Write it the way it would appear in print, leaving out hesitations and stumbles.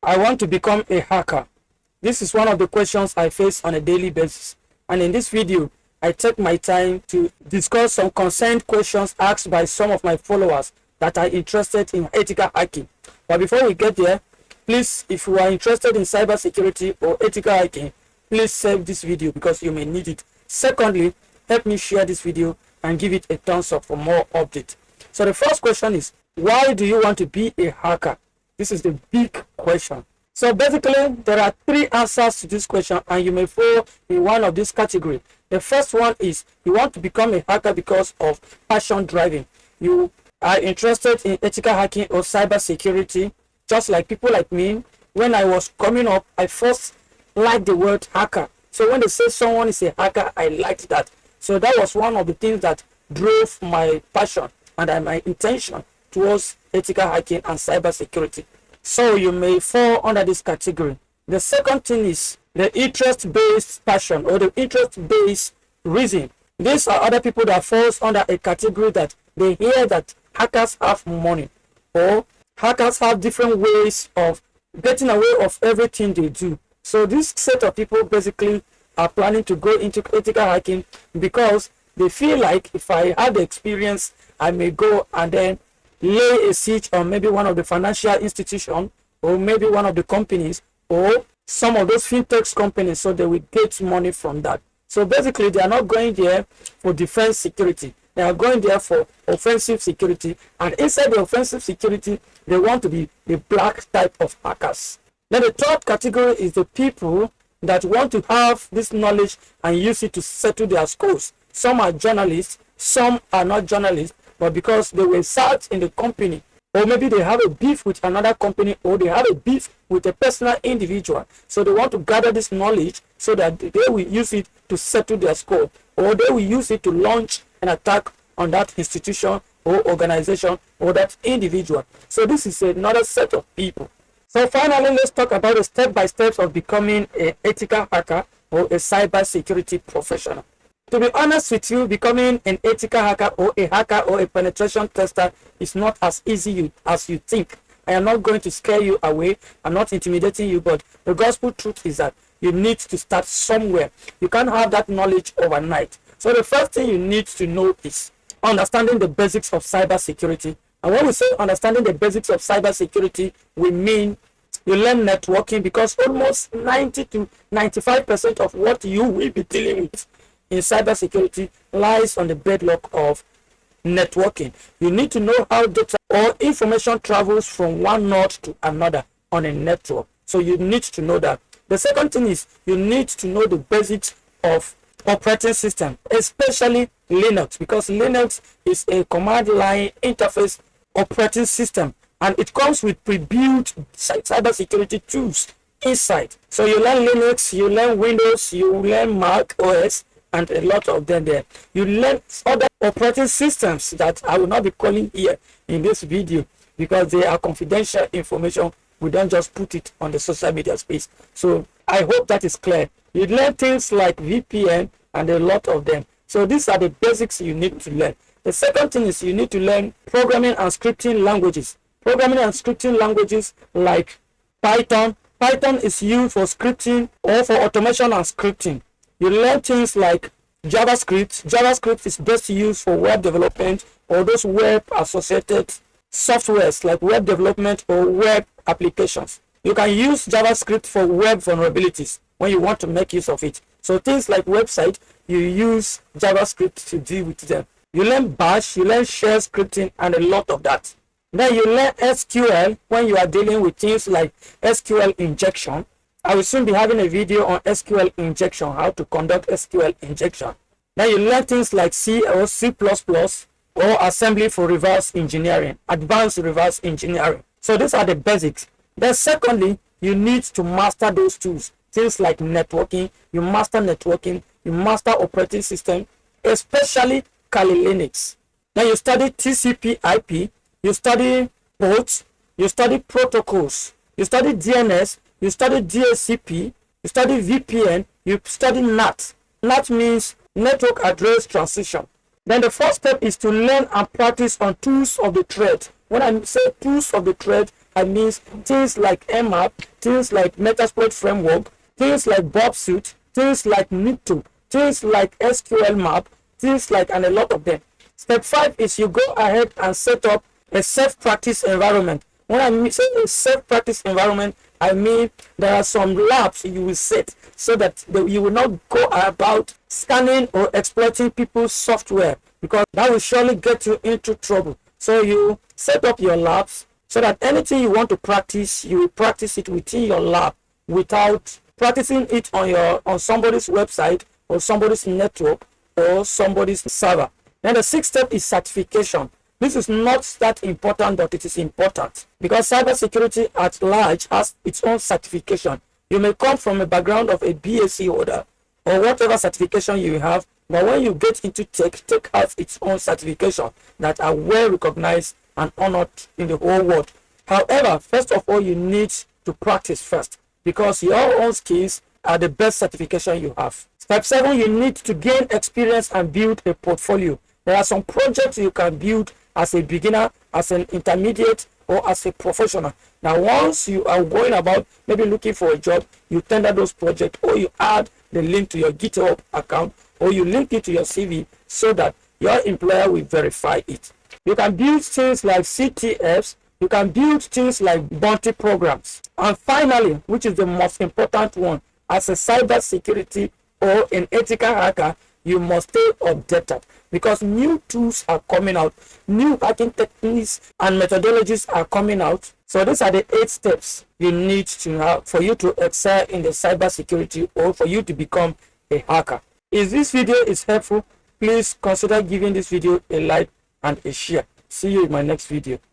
I want to become a hacker. This is one of the questions I face on a daily basis. And in this video, I take my time to discuss some concerned questions asked by some of my followers that are interested in ethical hacking. But before we get there, please, if you are interested in cybersecurity or ethical hacking, please save this video because you may need it. Secondly, help me share this video and give it a thumbs up for more updates. So the first question is, why do you want to be a hacker? This is the big question. So basically, there are three answers to this question, and you may fall in one of these categories. The first one is you want to become a hacker because of passion driving. You are interested in ethical hacking or cybersecurity, just like people like me. When I was coming up, I first liked the word hacker. So when they say someone is a hacker, I liked that. So that was one of the things that drove my passion and my intention towards ethical hacking and cybersecurity. So you may fall under this category. The second thing is the interest-based passion or the interest-based reason. These are other people that falls under a category that they hear that hackers have money or hackers have different ways of getting away of everything they do. So this set of people basically are planning to go into ethical hacking because they feel like if I had the experience, I may go and then lay a siege on maybe one of the financial institutions or maybe one of the companies or some of those fintech companies, so they will get money from that. So basically, they are not going there for defense security. They are going there for offensive security. And inside the offensive security, they want to be the black type of hackers. Then the third category is the people that want to have this knowledge and use it to settle their scores. Some are journalists, some are not journalists, but because they were sat in the company, or maybe they have a beef with another company, or they have a beef with a personal individual. So they want to gather this knowledge so that they will use it to settle their score, or they will use it to launch an attack on that institution or organization or that individual. So this is another set of people. So finally, let's talk about the step-by-steps of becoming an ethical hacker or a cybersecurity professional. To be honest with you, becoming an ethical hacker or a penetration tester is not as easy as you think. I am not going to scare you away. I'm not intimidating you, but the gospel truth is that you need to start somewhere. You can't have that knowledge overnight. So the first thing you need to know is understanding the basics of cybersecurity. And when we say understanding the basics of cybersecurity, we mean you learn networking, because almost 90 to 95% of what you will be dealing with in cybersecurity lies on the bedrock of networking. You need to know how data or information travels from one node to another on a network. So you need to know that. The second thing is you need to know the basics of operating system, especially Linux, because Linux is a command line interface operating system and it comes with pre-built cybersecurity tools inside. So you learn Linux, you learn Windows, you learn Mac OS, and a lot of them there. You learn other operating systems that I will not be calling here in this video because they are confidential information. We don't just put it on the social media space. So I hope that is clear. You learn things like VPN and a lot of them. So these are the basics you need to learn. The second thing is you need to learn programming and scripting languages. Programming and scripting languages like Python. Python is used for scripting or for automation and scripting. You learn things like JavaScript. JavaScript is best used for web development or those web associated softwares like web development or web applications. You can use JavaScript for web vulnerabilities when you want to make use of it. So things like website, you use JavaScript to deal with them. You learn Bash, you learn shell scripting and a lot of that. Then you learn SQL when you are dealing with things like SQL injection. I will soon be having a video on SQL injection, how to conduct SQL injection. Then you learn things like C or C++ or assembly for reverse engineering, advanced reverse engineering. So these are the basics. Then secondly, you need to master those tools. Things like networking, you master operating system, especially Kali Linux. Then you study TCP IP, you study ports, you study protocols, you study DNS, you study DHCP, you study VPN, you study NAT. NAT means network address transition. Then the first step is to learn and practice on tools of the trade. When I say tools of the trade, I mean things like mmap, things like metasploit framework, things like bob suit, things like nito, things like sql map, things like, and a lot of them. Step 5 is you go ahead and set up a self-practice environment. When I say a self-practice environment, I mean there are some labs you will set so that you will not go about scanning or exploiting people's software, because that will surely get you into trouble. So you set up your labs so that anything you want to practice, you will practice it within your lab without practicing it on somebody's website or somebody's network or somebody's server. Then the 6th step is certification. This is not that important, but it is important because cybersecurity at large has its own certification. You may come from a background of a BSc holder or whatever certification you have, but when you get into tech has its own certification that are well recognized and honored in the whole world. However, first of all, you need to practice first because your own skills are the best certification you have. Step 7, you need to gain experience and build a portfolio. There are some projects you can build as a beginner, as an intermediate, or as a professional. Now, once you are going about maybe looking for a job, you tender those projects, or you add the link to your GitHub account, or you link it to your CV so that your employer will verify it. You can build things like CTFs, you can build things like bounty programs. And finally, which is the most important one, as a cybersecurity or an ethical hacker, you must stay updated because new tools are coming out, new hacking techniques and methodologies are coming out. So these are the 8 steps you need to have for you to excel in the cybersecurity or for you to become a hacker. If this video is helpful, please consider giving this video a like and a share. See you in my next video.